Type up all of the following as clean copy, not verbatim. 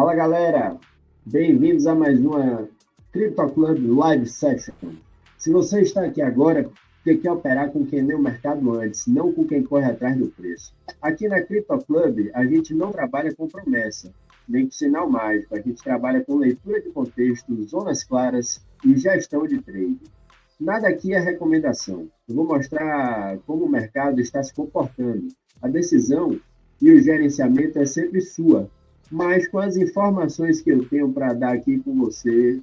Fala galera, bem-vindos a mais uma Crypto Club Live Session. Se você está aqui agora, porque quer operar com quem lê o mercado antes, não com quem corre atrás do preço. Aqui na Crypto Club, a gente não trabalha com promessa, nem com sinal mágico, a gente trabalha com leitura de contexto, zonas claras e gestão de trade. Nada aqui é recomendação. Eu vou mostrar como o mercado está se comportando. A decisão e o gerenciamento é sempre sua, mas com as informações que eu tenho para dar aqui com você,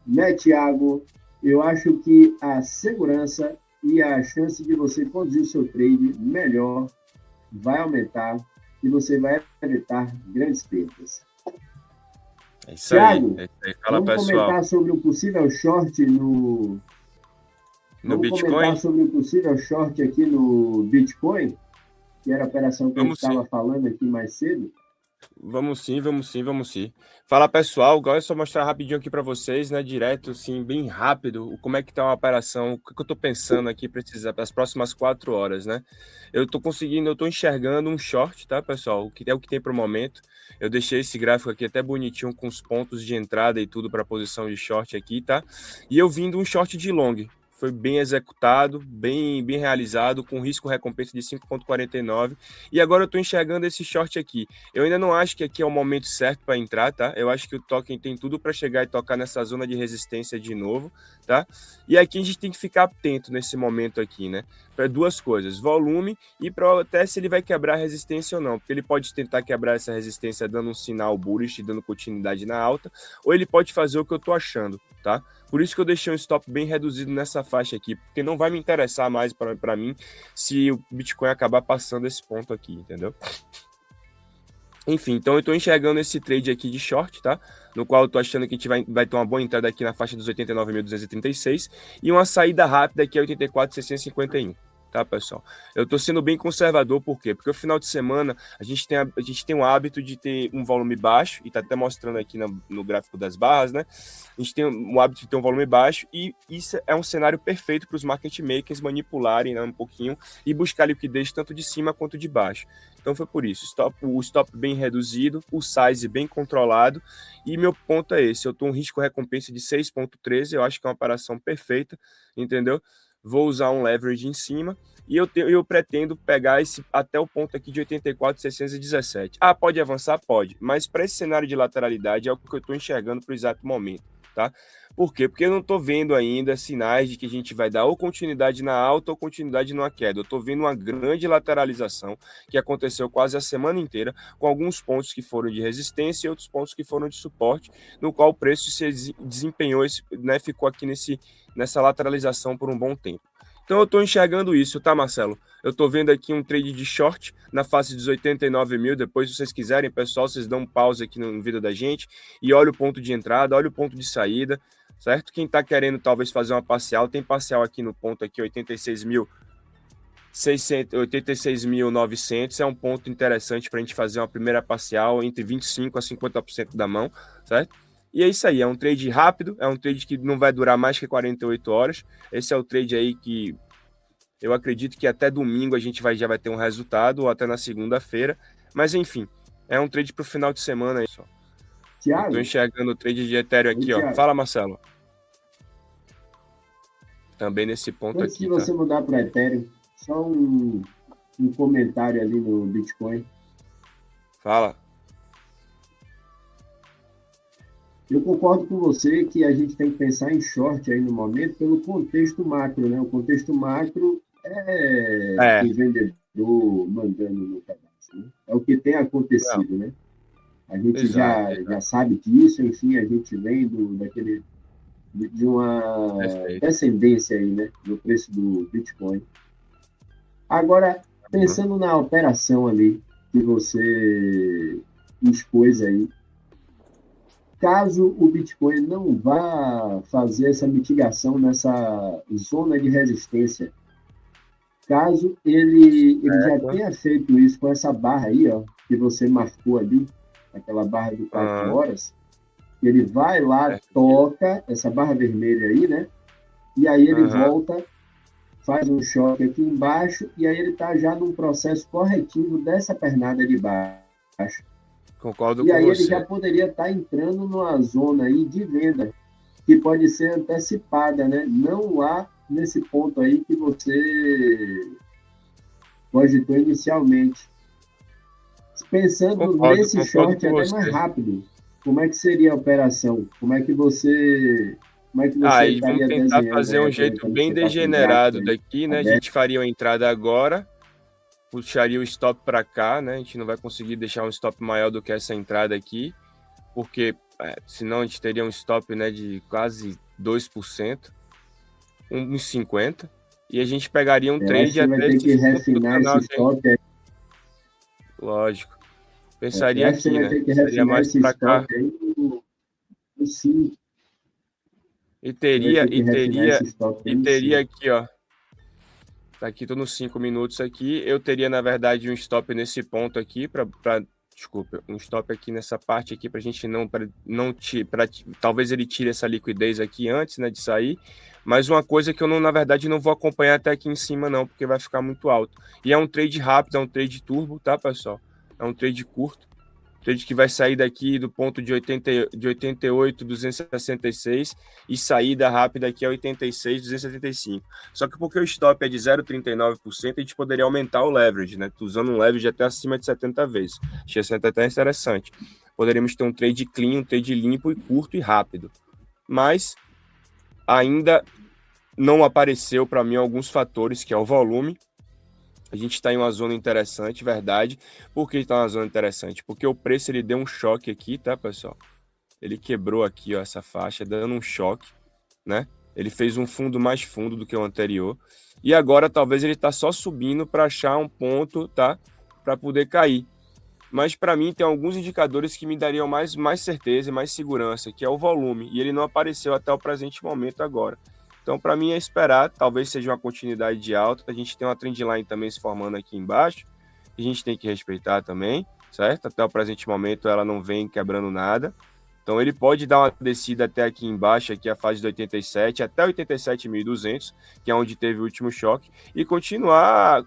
né, Thiago? Eu acho que a segurança e a chance de você conduzir o seu trade melhor vai aumentar e você vai evitar grandes perdas. É isso Thiago, aí. Fala, vamos pessoal. comentar sobre o possível short No Bitcoin? Comentar sobre o possível short aqui no Bitcoin, que era a operação que a gente estava falando aqui mais cedo. Vamos sim. Fala, pessoal, agora é só mostrar rapidinho aqui para vocês, né, direto, assim, bem rápido, como é que tá uma operação, o que eu tô pensando aqui para as próximas 4 horas, né? Eu tô enxergando um short, tá, pessoal? O que é o que tem para o momento. Eu deixei esse gráfico aqui até bonitinho com os pontos de entrada e tudo para a posição de short aqui, tá? E eu vindo um short de long. Foi bem executado, bem realizado, com risco-recompensa de 5,49. E agora eu estou enxergando esse short aqui. Eu ainda não acho que aqui é o momento certo para entrar, tá? Eu acho que o token tem tudo para chegar e tocar nessa zona de resistência de novo, tá? E aqui a gente tem que ficar atento nesse momento aqui, né? Para duas coisas, volume e para até se ele vai quebrar a resistência ou não, porque ele pode tentar quebrar essa resistência dando um sinal bullish, dando continuidade na alta, ou ele pode fazer o que eu tô achando, tá? Por isso que eu deixei um stop bem reduzido nessa faixa aqui, porque não vai me interessar mais para mim se o Bitcoin acabar passando esse ponto aqui, entendeu? Enfim, então eu estou enxergando esse trade aqui de short, tá? No qual eu estou achando que a gente vai ter uma boa entrada aqui na faixa dos 89.236 e uma saída rápida aqui a 84.651. Tá, pessoal? Eu tô sendo bem conservador, por quê? Porque o final de semana a gente tem o hábito de ter um volume baixo, e tá até mostrando aqui no gráfico das barras, né? A gente tem o hábito de ter um volume baixo, e isso é um cenário perfeito para os market makers manipularem, né, um pouquinho e buscar liquidez tanto de cima quanto de baixo. Então foi por isso, o stop bem reduzido, o size bem controlado, e meu ponto é esse, eu tô um risco-recompensa de 6,13, eu acho que é uma operação perfeita, entendeu? Vou usar um leverage em cima e eu pretendo pegar esse até o ponto aqui de 84.617. Ah, pode avançar? Pode, mas para esse cenário de lateralidade é o que eu estou enxergando para o exato momento, tá? Por quê? Porque eu não estou vendo ainda sinais de que a gente vai dar ou continuidade na alta ou continuidade numa queda. Eu estou vendo uma grande lateralização que aconteceu quase a semana inteira, com alguns pontos que foram de resistência e outros pontos que foram de suporte, no qual o preço se desempenhou, né, ficou aqui nessa lateralização por um bom tempo. Então eu estou enxergando isso, tá, Marcelo? Eu estou vendo aqui um trade de short na fase dos 89 mil. Depois, se vocês quiserem, pessoal, vocês dão um pause aqui no vídeo da gente e olha o ponto de entrada, olha o ponto de saída, certo? Quem está querendo talvez fazer uma parcial, tem parcial aqui no ponto aqui 86.900, é um ponto interessante para a gente fazer uma primeira parcial entre 25% a 50% da mão, certo? E é isso aí, é um trade rápido, é um trade que não vai durar mais que 48 horas. Esse é o trade aí que eu acredito que até domingo a gente já vai ter um resultado, ou até na segunda-feira. Mas enfim, é um trade para o final de semana aí só. Thiago? Eu tô enxergando o trade de Ethereum aqui, ó. Fala, Marcelo. Também nesse ponto Antes aqui, de você mudar para Ethereum, só um comentário ali no Bitcoin. Fala. Eu concordo com você que a gente tem que pensar em short aí no momento pelo contexto macro, né? O contexto macro é o vendedor mandando no pedaço, né? É o que tem acontecido, né? A gente já sabe disso, enfim, a gente vem de uma descendência aí, né? No preço do Bitcoin. Agora, pensando na operação ali que você expôs aí, caso o Bitcoin não vá fazer essa mitigação nessa zona de resistência, caso ele já tenha feito isso com essa barra aí, ó, que você marcou ali, aquela barra de 4 horas, ele vai lá, toca essa barra vermelha aí, né? E aí ele volta, faz um choque aqui embaixo, e aí ele está já num processo corretivo dessa pernada de baixo. Concordo E com aí você. ele já poderia estar entrando numa zona aí de venda, que pode ser antecipada, né? Não há nesse ponto aí que você cogitou inicialmente. Pensando nesse Concordo short com até mais você. rápido, como é que seria a operação? Como é que você Aí vamos estaria tentar desenhando fazer aí, um jeito aproveitando que bem você está com o gráfico degenerado aí daqui, né? A aberto? gente faria uma entrada agora, puxaria o stop para cá, né? A gente não vai conseguir deixar um stop maior do que essa entrada aqui, porque senão a gente teria um stop, né, de quase 2%, uns 50, e a gente pegaria um Eu acho que trade você vai até ter esse que fundo do refinar esse canal que stop aí. lógico. Eu Pensaria acho que você aqui, vai né? ter que Seria refinar mais esse para cá. stop aí no 5. E Você vai teria, ter que e refinar teria, esse stop aí e no teria 5. aqui, ó. Tá aqui, tô nos 5 minutos aqui. Eu teria, na verdade, um stop nesse ponto aqui, desculpa, um stop aqui nessa parte aqui pra gente talvez ele tire essa liquidez aqui antes, né, de sair. Mas uma coisa que eu não, na verdade, não vou acompanhar até aqui em cima não, porque vai ficar muito alto. E é um trade rápido, é um trade turbo, tá, pessoal? É um trade curto. Trade que vai sair daqui do ponto de 88, 266 e saída rápida aqui é 86, 275. Só que porque o stop é de 0,39%, a gente poderia aumentar o leverage, né? Tô usando um leverage até acima de 70 vezes. Achei até interessante. Poderíamos ter um trade clean, um trade limpo e curto e rápido. Mas ainda não apareceu para mim alguns fatores, que é o volume. A gente está em uma zona interessante, verdade. Por que está uma zona interessante? Porque o preço ele deu um choque aqui, tá, pessoal? Ele quebrou aqui, ó, essa faixa, dando um choque, né? Ele fez um fundo mais fundo do que o anterior. E agora talvez ele está só subindo para achar um ponto, tá? Para poder cair. Mas para mim tem alguns indicadores que me dariam mais certeza e mais segurança, que é o volume. E ele não apareceu até o presente momento agora. Então, para mim, é esperar, talvez seja uma continuidade de alta. A gente tem uma trendline também se formando aqui embaixo, que a gente tem que respeitar também, certo? Até o presente momento ela não vem quebrando nada. Então, ele pode dar uma descida até aqui embaixo, aqui a fase de 87, até 87.200, que é onde teve o último choque, e continuar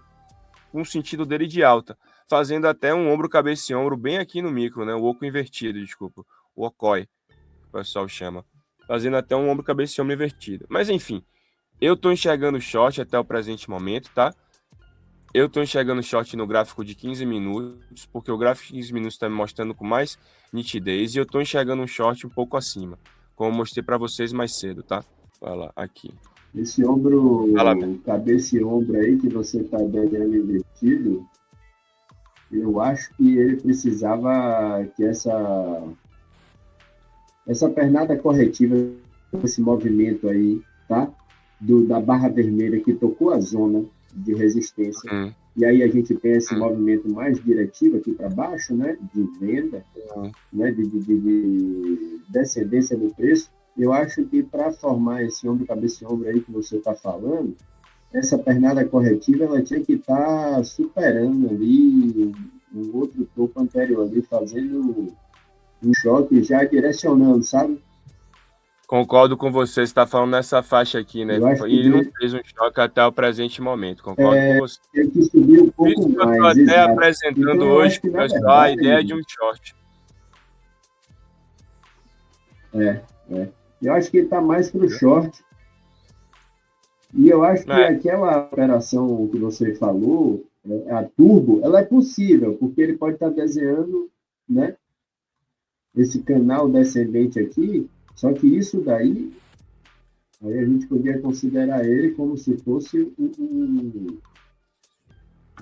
com o sentido dele de alta, fazendo até um ombro, cabeça e ombro bem aqui no micro, né? O oco invertido, desculpa. O okoi, o pessoal chama. Fazendo até um ombro, cabeça e ombro invertido. Mas enfim, eu tô enxergando short até o presente momento, tá? Eu tô enxergando short no gráfico de 15 minutos, porque o gráfico de 15 minutos está me mostrando com mais nitidez, e eu tô enxergando um short um pouco acima, como eu mostrei para vocês mais cedo, tá? Olha lá, aqui. Esse ombro, cabeça e ombro aí que você está dando invertido, eu acho que ele precisava que essa pernada corretiva, esse movimento aí, tá? Da barra vermelha que tocou a zona de resistência. E aí a gente tem esse movimento mais diretivo aqui para baixo, né? De venda, né? De descendência do preço. Eu acho que para formar esse ombro, cabeça e ombro aí que você está falando, essa pernada corretiva ela tinha que estar superando ali um outro topo anterior, ali, fazendo um choque já direcionando, sabe? Concordo com você está falando nessa faixa aqui, né? E ele não fez um choque até o presente momento, concordo com você. Tem que subir um pouco Por isso que eu mais, estou até exato. apresentando Então, hoje que, para o pessoal a ideia de um short. Eu acho que ele está mais para o short. E eu acho que aquela operação que você falou, a turbo, ela é possível, porque ele pode estar desenhando, né, esse canal descendente aqui, só que isso daí, aí a gente podia considerar ele como se fosse um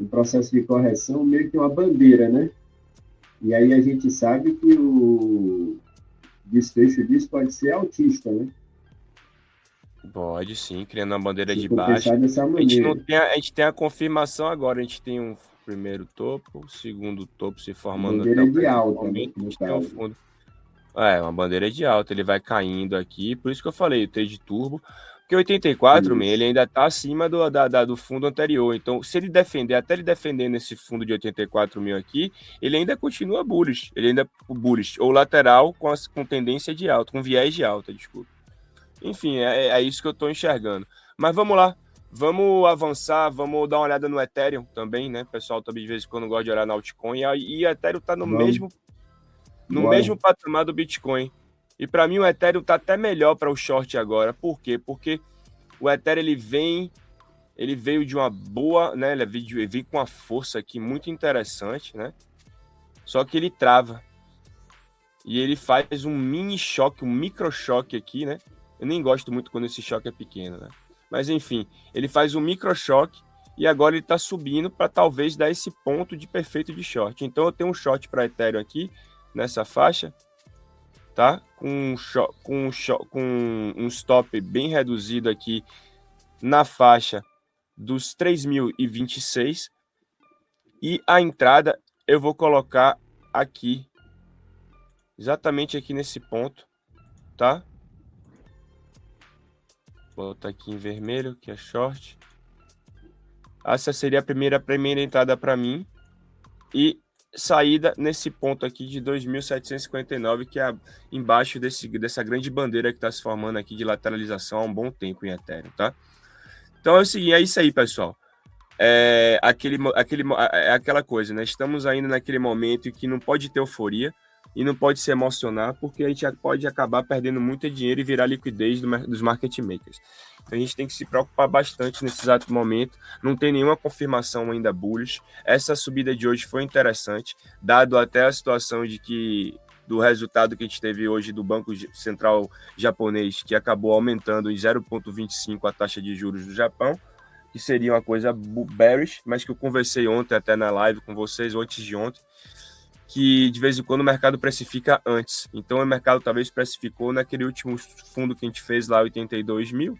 processo de correção, meio que uma bandeira, né? E aí a gente sabe que o desfecho disso pode ser altista, né? Pode sim, criando uma bandeira Se de for baixa. pensar dessa maneira. A gente tem a confirmação agora, a gente tem um primeiro topo, segundo topo se formando bandeira até o de alta, momento, né, a gente tem um fundo. Uma bandeira de alta, ele vai caindo aqui, por isso que eu falei, o trade turbo, porque 84, ele ainda está acima do fundo anterior, então se ele defender, até ele defender nesse fundo de 84 mil aqui, ele ainda continua bullish, ou lateral com tendência de alta, com viés de alta, desculpa. Enfim, é isso que eu estou enxergando. Mas vamos lá, vamos avançar, vamos dar uma olhada no Ethereum também, né? O pessoal também de vez em quando gosta de olhar na altcoin, e o Ethereum está no mesmo no mesmo patamar do Bitcoin. E para mim o Ethereum está até melhor para o short agora. Por quê? Porque o Ethereum ele veio de uma boa, né? Ele veio com uma força aqui muito interessante, né? Só que ele trava. E ele faz um mini choque, um micro choque aqui, né? Eu nem gosto muito quando esse choque é pequeno, né? Mas enfim, ele faz um micro choque e agora ele está subindo para talvez dar esse ponto de perfeito de short. Então eu tenho um short para Ethereum aqui nessa faixa, tá? Com um stop bem reduzido aqui na faixa dos 3.026 e a entrada eu vou colocar aqui, exatamente aqui nesse ponto, tá? Vou botar aqui em vermelho, que é short. Essa seria a primeira entrada para mim. E saída nesse ponto aqui de 2.759, que é embaixo dessa grande bandeira que está se formando aqui de lateralização há um bom tempo em Ethereum, tá? Então é o seguinte, é isso aí, pessoal. É aquela coisa, né? Estamos ainda naquele momento em que não pode ter euforia e não pode se emocionar, porque a gente pode acabar perdendo muito dinheiro e virar liquidez dos market makers. Então a gente tem que se preocupar bastante nesse exato momento. Não tem nenhuma confirmação ainda bullish. Essa subida de hoje foi interessante, dado até a situação do resultado que a gente teve hoje do Banco Central japonês, que acabou aumentando em 0,25 a taxa de juros do Japão, que seria uma coisa bearish, mas que eu conversei ontem até na live com vocês, ou antes de ontem, que de vez em quando o mercado precifica antes. Então o mercado talvez precificou naquele último fundo que a gente fez lá, 82 mil,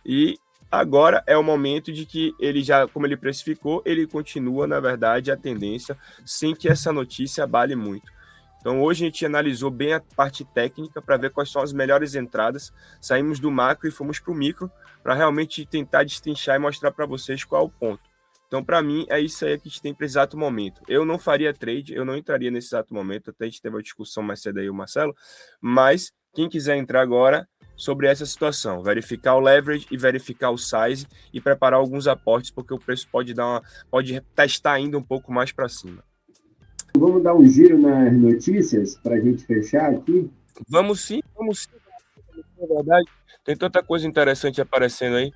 e agora é o momento de que ele já, como ele precificou, ele continua, na verdade, a tendência, sem que essa notícia abale muito. Então hoje a gente analisou bem a parte técnica para ver quais são as melhores entradas, saímos do macro e fomos para o micro, para realmente tentar destrinchar e mostrar para vocês qual é o ponto. Então, para mim, é isso aí que a gente tem para esse exato momento. Eu não faria trade, eu não entraria nesse exato momento, até a gente teve uma discussão mais cedo aí, o Marcelo, mas quem quiser entrar agora sobre essa situação, verificar o leverage e verificar o size e preparar alguns aportes, porque o preço pode testar ainda um pouco mais para cima. Vamos dar um giro nas notícias para a gente fechar aqui? Vamos sim. Na verdade, tem tanta coisa interessante aparecendo aí.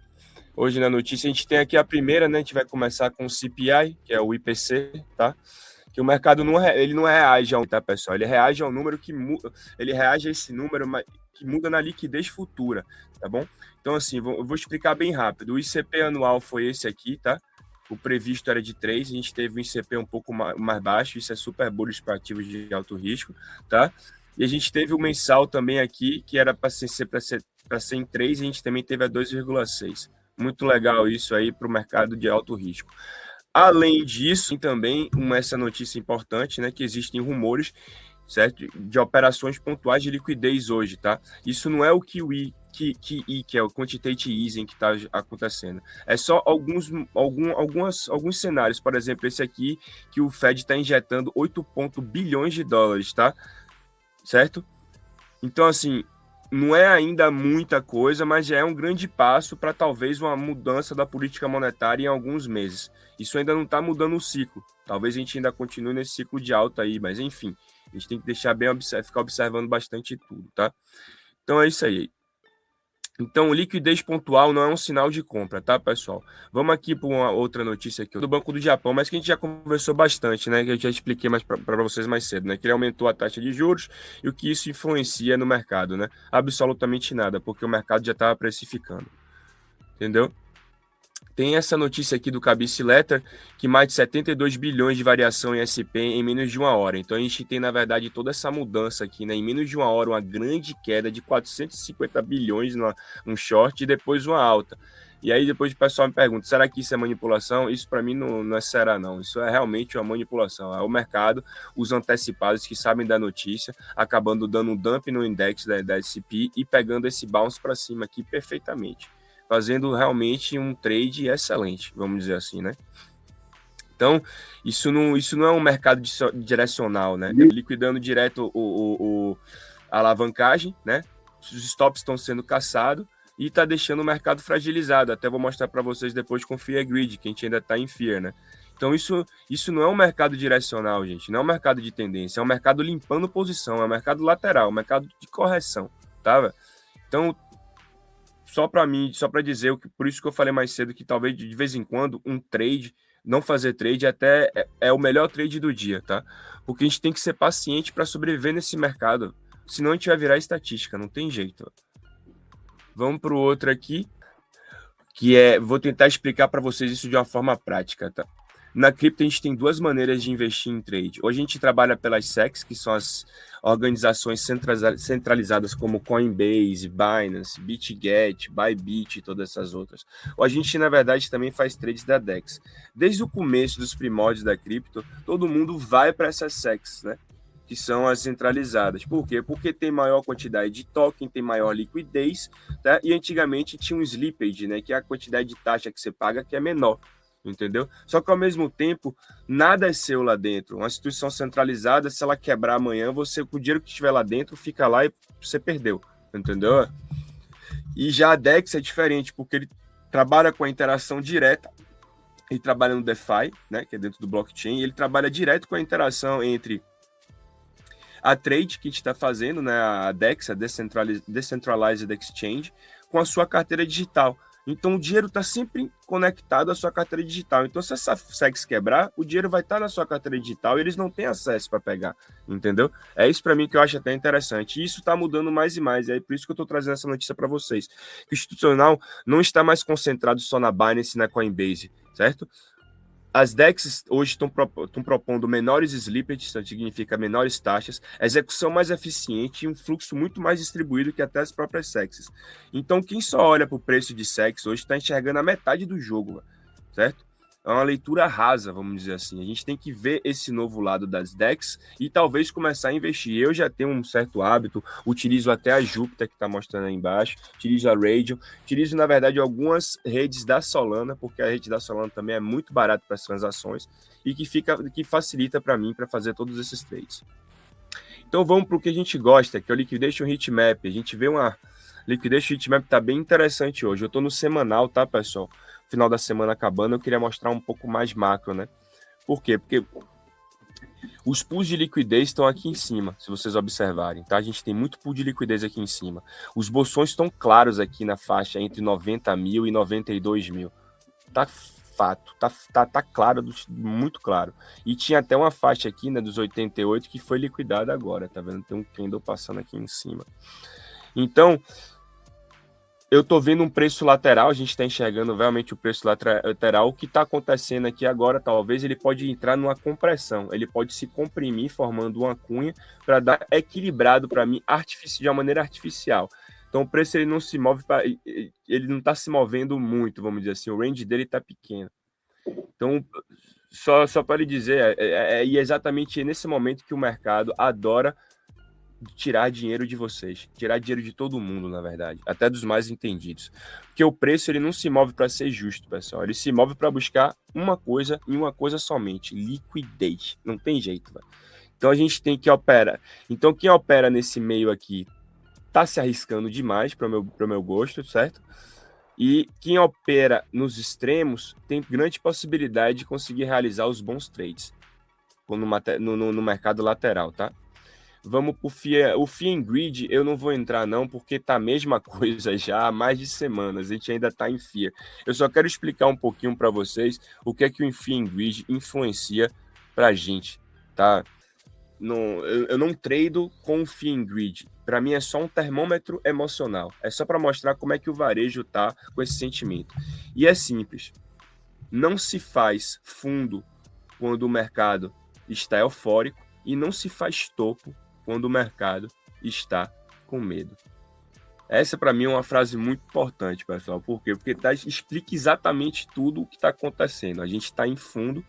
Hoje na notícia, a gente tem aqui a primeira, né? A gente vai começar com o CPI, que é o IPC, tá? Que o mercado não reage tá, pessoal? Ele reage ao número que muda, ele reage a esse número que muda na liquidez futura, tá bom? Então, assim, eu vou explicar bem rápido. O ICP anual foi esse aqui, tá? O previsto era de 3, a gente teve um ICP um pouco mais baixo, isso é super bullish para ativos de alto risco, tá? E a gente teve o mensal também aqui, que era para ser em 3, e a gente também teve a 2,6. Muito legal isso aí para o mercado de alto risco. Além disso, também essa notícia importante, né, que existem rumores, certo, de operações pontuais de liquidez hoje, tá? Isso não é o QE, que é o quantitative easing que está acontecendo. É só alguns cenários, por exemplo, esse aqui, que o Fed está injetando 8 bilhões de dólares, tá? Certo? Então, assim, não é ainda muita coisa, mas já é um grande passo para talvez uma mudança da política monetária em alguns meses. Isso ainda não está mudando o ciclo. Talvez a gente ainda continue nesse ciclo de alta aí, mas enfim, a gente tem que deixar ficar observando bastante tudo, tá? Então é isso aí. Então, liquidez pontual não é um sinal de compra, tá, pessoal? Vamos aqui para uma outra notícia aqui do Banco do Japão, mas que a gente já conversou bastante, né? Que eu já expliquei mais para vocês mais cedo, né? Que ele aumentou a taxa de juros e o que isso influencia no mercado, né? Absolutamente nada, porque o mercado já estava precificando. Entendeu? Tem essa notícia aqui do Cabice Letter, que mais de 72 bilhões de variação em SP em menos de uma hora. Então a gente tem, na verdade, toda essa mudança aqui, né? Em menos de uma hora, uma grande queda de 450 bilhões num short e depois uma alta. E aí depois o pessoal me pergunta, será que isso é manipulação? Isso para mim não é será, não. Isso é realmente uma manipulação. É o mercado, os antecipados que sabem da notícia, acabando dando um dump no index da SP e pegando esse bounce para cima aqui perfeitamente, fazendo realmente um trade excelente, vamos dizer assim, né? Então, isso não é um mercado direcional, né? Liquidando direto a alavancagem, né? Os stops estão sendo caçados e está deixando o mercado fragilizado. Até vou mostrar para vocês depois com Fear Grid, que a gente ainda está em Fear, né? Então, isso não é um mercado direcional, gente. Não é um mercado de tendência. É um mercado limpando posição. É um mercado lateral. É um mercado de correção. Tá? Então, só para dizer, por isso que eu falei mais cedo, que talvez de vez em quando um trade, não fazer trade até é o melhor trade do dia, tá? Porque a gente tem que ser paciente para sobreviver nesse mercado. Senão a gente vai virar estatística. Não tem jeito. Vamos para o outro aqui, vou tentar explicar para vocês isso de uma forma prática, tá? Na cripto, a gente tem duas maneiras de investir em trade. Hoje a gente trabalha pelas SECs, que são as organizações centralizadas como Coinbase, Binance, BitGet, Bybit e todas essas outras. Ou a gente, na verdade, também faz trades da DEX. Desde o começo dos primórdios da cripto, todo mundo vai para essas SECs, né? Que são as centralizadas. Por quê? Porque tem maior quantidade de token, tem maior liquidez, tá? E antigamente tinha um slippage, né? Que é a quantidade de taxa que você paga que é menor. Entendeu? Só que ao mesmo tempo, nada é seu lá dentro. Uma instituição centralizada, se ela quebrar amanhã, o dinheiro que estiver lá dentro fica lá e você perdeu. Entendeu? E já a DEX é diferente, porque ele trabalha com a interação direta. Ele trabalha no DeFi, né, que é dentro do blockchain, e ele trabalha direto com a interação entre a trade que a gente está fazendo, né, a DEX, a Decentralized Exchange, com a sua carteira digital. Então, o dinheiro está sempre conectado à sua carteira digital. Então, se essa SEX quebrar, o dinheiro vai estar na sua carteira digital e eles não têm acesso para pegar, entendeu? É isso para mim que eu acho até interessante. E isso está mudando mais e mais. E é por isso que eu estou trazendo essa notícia para vocês. Que o institucional não está mais concentrado só na Binance e na Coinbase, certo? As DEXs hoje estão propondo menores slippages, isso significa menores taxas, execução mais eficiente e um fluxo muito mais distribuído que até as próprias SECs. Então, quem só olha para o preço de SEX hoje está enxergando a metade do jogo, certo? É uma leitura rasa, vamos dizer assim. A gente tem que ver esse novo lado das DEX e talvez começar a investir. Eu já tenho um certo hábito, utilizo até a Jupiter, que está mostrando aí embaixo, utilizo a Radium, utilizo, na verdade, algumas redes da Solana, porque a rede da Solana também é muito barata para as transações e que facilita para mim para fazer todos esses trades. Então vamos para o que a gente gosta, que é o Liquidation Heatmap. A gente vê uma Liquidation Heatmap está bem interessante hoje. Eu estou no semanal, tá, pessoal? Final da semana acabando, eu queria mostrar um pouco mais macro, né? Por quê? Porque os pools de liquidez estão aqui em cima, se vocês observarem, tá? A gente tem muito pool de liquidez aqui em cima. Os bolsões estão claros aqui na faixa entre 90 mil e 92 mil. Tá fato, tá claro, muito claro. E tinha até uma faixa aqui, né, dos 88 que foi liquidada agora, tá vendo? Tem um candle passando aqui em cima. Então, eu estou vendo um preço lateral, a gente está enxergando realmente o preço lateral. O que está acontecendo aqui agora, talvez ele pode entrar numa compressão, ele pode se comprimir, formando uma cunha para dar equilibrado para mim de uma maneira artificial. Então o preço ele não se move, ele não está se movendo muito, vamos dizer assim, o range dele está pequeno. Então, só para lhe dizer, é exatamente nesse momento que o mercado adora tirar dinheiro de vocês, tirar dinheiro de todo mundo, na verdade, até dos mais entendidos, porque o preço ele não se move para ser justo, pessoal, ele se move para buscar uma coisa e uma coisa somente, liquidez, não tem jeito, velho. Então a gente tem que operar, então quem opera nesse meio aqui tá se arriscando demais para o meu gosto, certo? E quem opera nos extremos tem grande possibilidade de conseguir realizar os bons trades no mercado lateral, tá? Vamos pro FIA. O FIA em Grid eu não vou entrar não, porque tá a mesma coisa já há mais de semanas, a gente ainda tá em FIA. Eu só quero explicar um pouquinho para vocês o que é que o FIA em Grid influencia pra gente, tá? Eu não trado com o FIA em Grid. Para mim é só um termômetro emocional. É só para mostrar como é que o varejo tá com esse sentimento. E é simples. Não se faz fundo quando o mercado está eufórico e não se faz topo quando o mercado está com medo. Essa, para mim, é uma frase muito importante, pessoal. Por quê? Porque explica exatamente tudo o que está acontecendo. A gente está em fundo,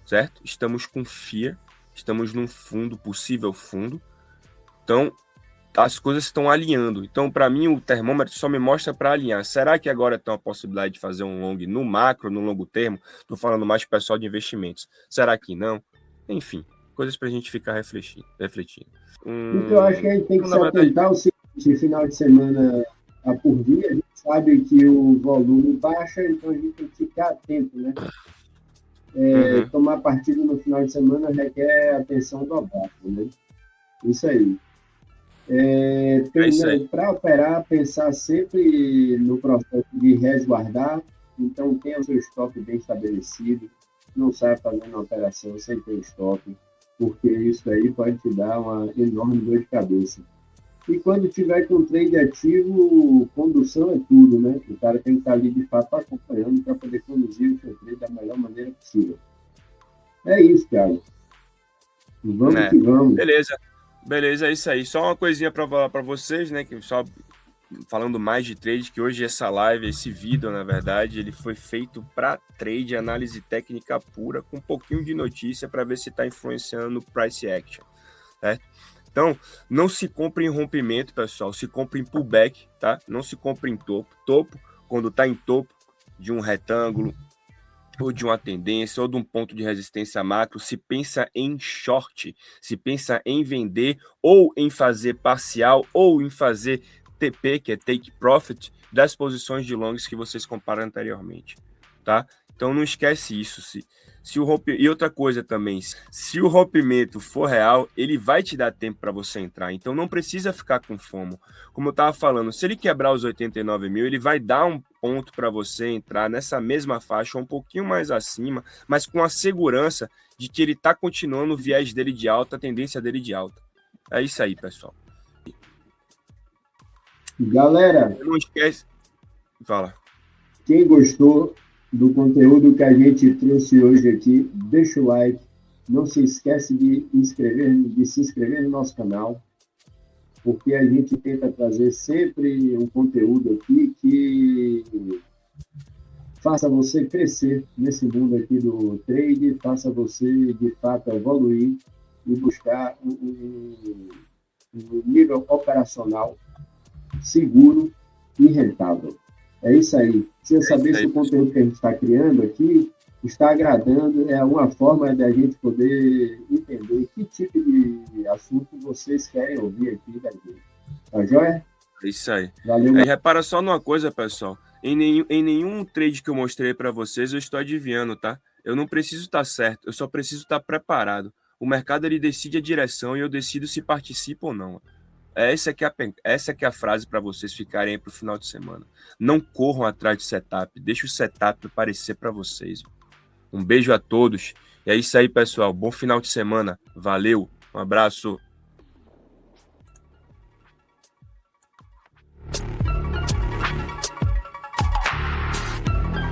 certo? Estamos com FIA, estamos num fundo, possível fundo. Então, as coisas estão alinhando. Então, para mim, o termômetro só me mostra para alinhar. Será que agora tem uma possibilidade de fazer um long no macro, no longo termo? Estou falando mais para o pessoal de investimentos. Será que não? Enfim, coisas para a gente ficar refletindo. Então, eu acho que a gente tem que se atentar ao seguinte: final de semana por dia, a gente sabe que o volume baixa, então a gente tem que ficar atento, né? tomar partido no final de semana requer atenção dobrada, né? Isso aí. Para operar, pensar sempre no processo de resguardar, então tenha o seu stop bem estabelecido, não saia fazendo a operação sem ter stop, porque isso aí pode te dar uma enorme dor de cabeça. E quando tiver com trade ativo, condução é tudo, né? O cara tem que estar ali de fato acompanhando para poder conduzir o seu trade da melhor maneira possível. É isso, Thiago. Vamos que vamos. Beleza, é isso aí. Só uma coisinha para falar para vocês, né? Que só falando mais de trade, que hoje essa live, esse vídeo, na verdade, ele foi feito para trade, análise técnica pura, com um pouquinho de notícia para ver se está influenciando no price action, certo? Então, não se compre em rompimento, pessoal, se compre em pullback, tá? Não se compre em topo. Topo, quando está em topo de um retângulo, ou de uma tendência, ou de um ponto de resistência macro, se pensa em short, se pensa em vender, ou em fazer parcial, ou em fazer TP, que é Take Profit, das posições de longs que vocês comparam anteriormente, tá? Então não esquece isso. E outra coisa também, se o rompimento for real, ele vai te dar tempo para você entrar. Então não precisa ficar com FOMO. Como eu estava falando, se ele quebrar os 89 mil, ele vai dar um ponto para você entrar nessa mesma faixa, um pouquinho mais acima, mas com a segurança de que ele está continuando o viés dele de alta, a tendência dele de alta. É isso aí, pessoal. Galera, não esquece. Fala. Quem gostou do conteúdo que a gente trouxe hoje aqui, deixa o like. Não se esquece de se inscrever no nosso canal, porque a gente tenta trazer sempre um conteúdo aqui que faça você crescer nesse mundo aqui do trade, faça você, de fato, evoluir e buscar um nível operacional seguro e rentável. É isso aí. Precisa saber se o conteúdo que a gente está criando aqui está agradando, é uma forma da gente poder entender que tipo de assunto vocês querem ouvir aqui da gente. Tá joia? É isso aí. Valeu. Repara só numa coisa, pessoal. Em nenhum trade que eu mostrei para vocês, eu estou adivinhando, tá? Eu não preciso estar certo, eu só preciso estar preparado. O mercado ele decide a direção e eu decido se participo ou não. Essa que é a frase para vocês ficarem aí para o final de semana. Não corram atrás de setup, deixa o setup aparecer para vocês. Um beijo a todos. E é isso aí, pessoal. Bom final de semana. Valeu. Um abraço.